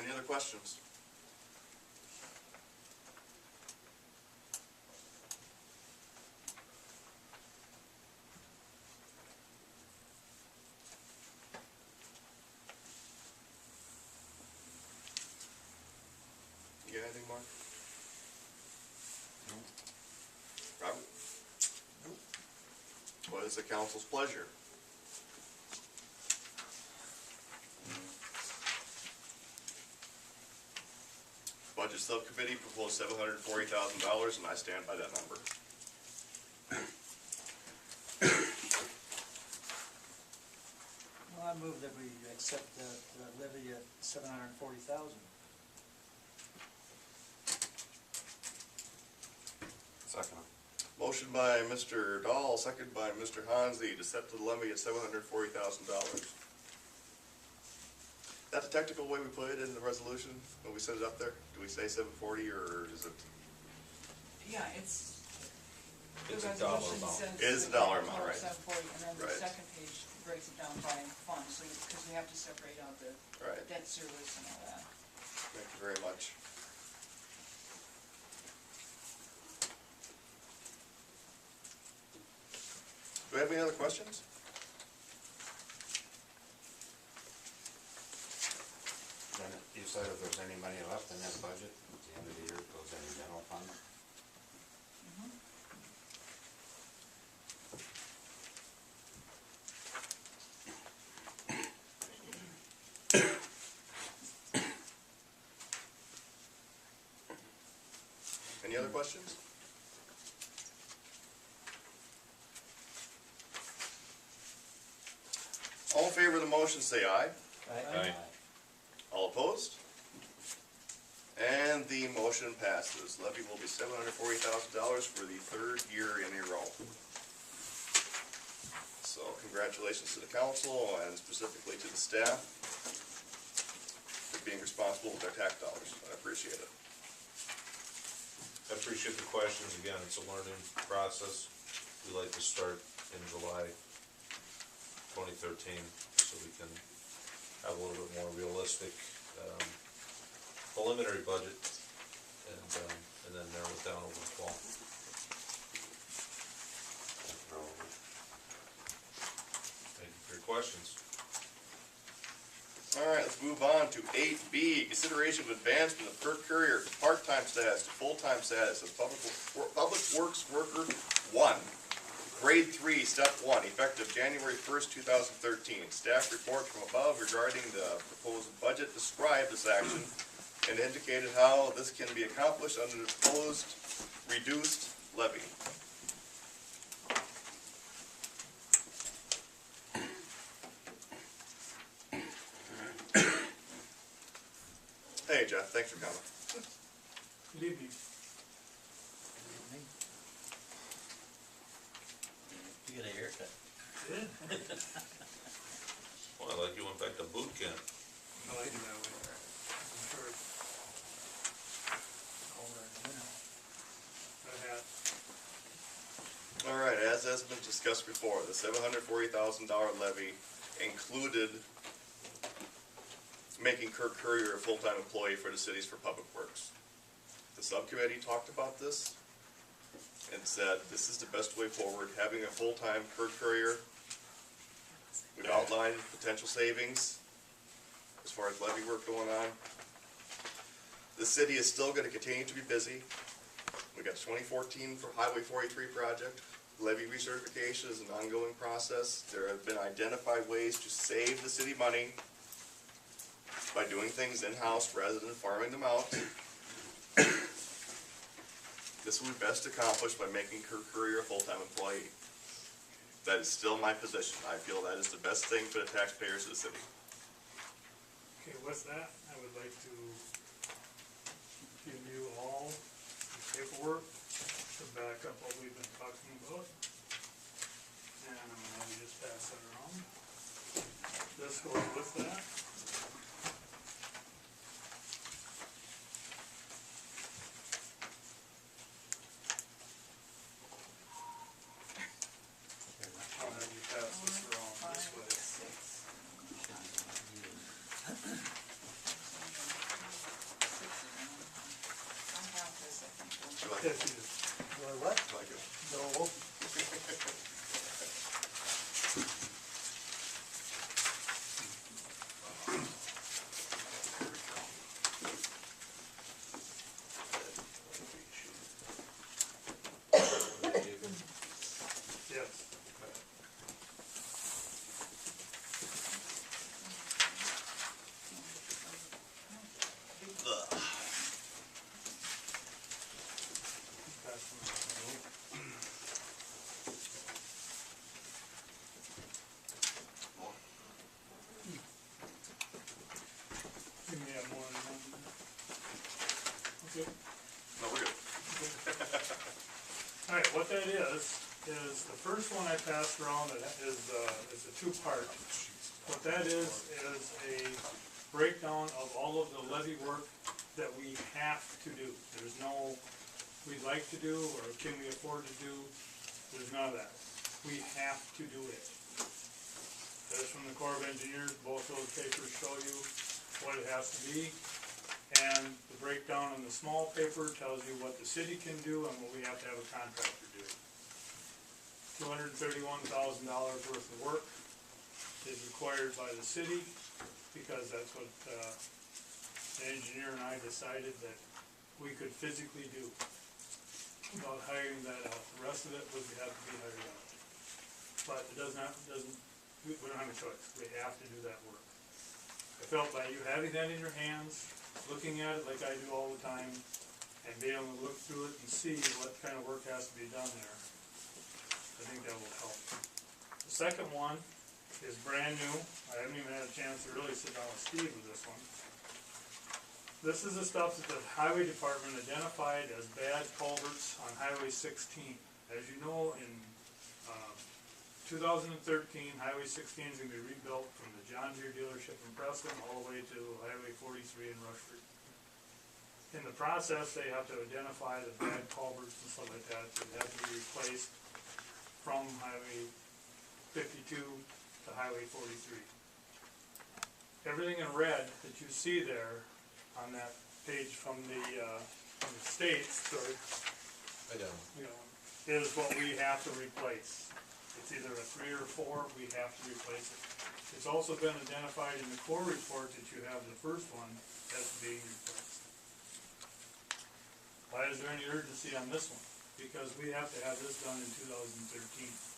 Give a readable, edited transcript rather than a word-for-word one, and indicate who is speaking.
Speaker 1: Any other questions? You got anything, Mark?
Speaker 2: No.
Speaker 1: Robert? Nope. What is the council's pleasure? Budget subcommittee proposed $740,000, and I stand by that number.
Speaker 3: Well, I move that we accept the levy at $740,000.
Speaker 2: Second.
Speaker 1: Motion by Mr. Dahl, second by Mr. Hansi to set the levy at $740,000. That's the technical way we put it in the resolution when we set it up there? Do we say 740 or is it?
Speaker 4: Yeah, it's.
Speaker 2: It's
Speaker 4: the
Speaker 2: a dollar
Speaker 4: resolution
Speaker 2: amount.
Speaker 4: says
Speaker 1: It is a
Speaker 4: the
Speaker 1: dollar
Speaker 4: grand
Speaker 1: amount,
Speaker 4: total
Speaker 1: right.
Speaker 4: 740, and then the
Speaker 1: Right.
Speaker 4: second page breaks it down by fund, so, because we have to separate out the
Speaker 1: Right.
Speaker 4: debt service and all that.
Speaker 1: Thank you very much. Do we have any other questions?
Speaker 2: Then you said if there's any money left in that budget, at the end of the year, it goes in the general fund.
Speaker 4: Mhm.
Speaker 1: Any other questions? All in favor of the motion, say aye.
Speaker 2: Aye.
Speaker 1: All opposed? And the motion passes. Levy will be $740,000 for the third year in a row. So congratulations to the council and specifically to the staff for being responsible with their tax dollars. I appreciate it.
Speaker 5: I appreciate the questions. Again, it's a learning process. We like to start in July 2013, so we can have a little bit more realistic preliminary budget, and then narrow it down over the fall. Thank you for your questions.
Speaker 1: All right, let's move on to 8B, consideration of advancement of Kirk Courier from part-time status to full-time status of Public Works Worker 1, Grade 3, Step 1, effective January 1st, 2013. Staff report from above regarding the proposed budget described this action and indicated how this can be accomplished under the proposed reduced levy. Hey Jeff, thanks for coming.
Speaker 3: Good evening.
Speaker 6: You get a haircut.
Speaker 3: Good.
Speaker 5: Well, like you went back to boot camp.
Speaker 3: Oh, I do that way. I'm sure it's colder in the winter. Got a hat.
Speaker 1: All right, as has been discussed before, the $740,000 levy included making Kirk Courier a full-time employee for the cities for Public Works. The subcommittee talked about this and said this is the best way forward, having a full-time Kirk Courier. We've outlined potential savings as far as levy work going on. The city is still going to continue to be busy. We got 2014 for Highway 43 project. Levy recertification is an ongoing process. There have been identified ways to save the city money by doing things in-house rather than farming them out. This will be best accomplished by making Kirk Courier a full-time employee. That is still my position. I feel that is the best thing for the taxpayers of the city.
Speaker 7: Okay, with that, I would like to give you all some paperwork to back up what we've been talking about. And I'm gonna have you just pass that around. This goes with that. I'll have you pass this around this way.
Speaker 4: 6.
Speaker 7: Yes, you do.
Speaker 3: Do I what?
Speaker 1: Like it.
Speaker 3: No.
Speaker 7: Yes. Pass them out. You may have more than one. Okay.
Speaker 1: No, we're good.
Speaker 7: Alright, what that is the first one I passed around, that is a two-part. What that is a breakdown of all of the levy work that we have to do. There's no, we'd like to do, or can we afford to do, there's none of that. We have to do it. That's from the Corps of Engineers, both those papers show you what it has to be. And the breakdown on the small paper tells you what the city can do and what we have to have a contractor do. $231,000 worth of work is required by the city, because that's what, the engineer and I decided that we could physically do without hiring that out. The rest of it would have to be hired out. But it we don't have a choice, we have to do that work. I felt by you having that in your hands, looking at it like I do all the time, and being able to look through it and see what kind of work has to be done there, I think that will help. The second one is brand new. I haven't even had a chance to really sit down with Steve with this one. This is the stuff that the highway department identified as bad culverts on Highway 16. As you know, in 2013, Highway 16 is going to be rebuilt from the John Deere dealership in Preston all the way to Highway 43 in Rushford. In the process, they have to identify the bad culverts and stuff like that have to be replaced from Highway 52 to Highway 43. Everything in red that you see there on that page from the states, or,
Speaker 5: I don't.
Speaker 7: you know, is what we have to replace. It's either a 3 or 4, we have to replace it. It's also been identified in the core report that you have, the first one, as being replaced. Why is there any urgency on this one? Because we have to have this done in 2013.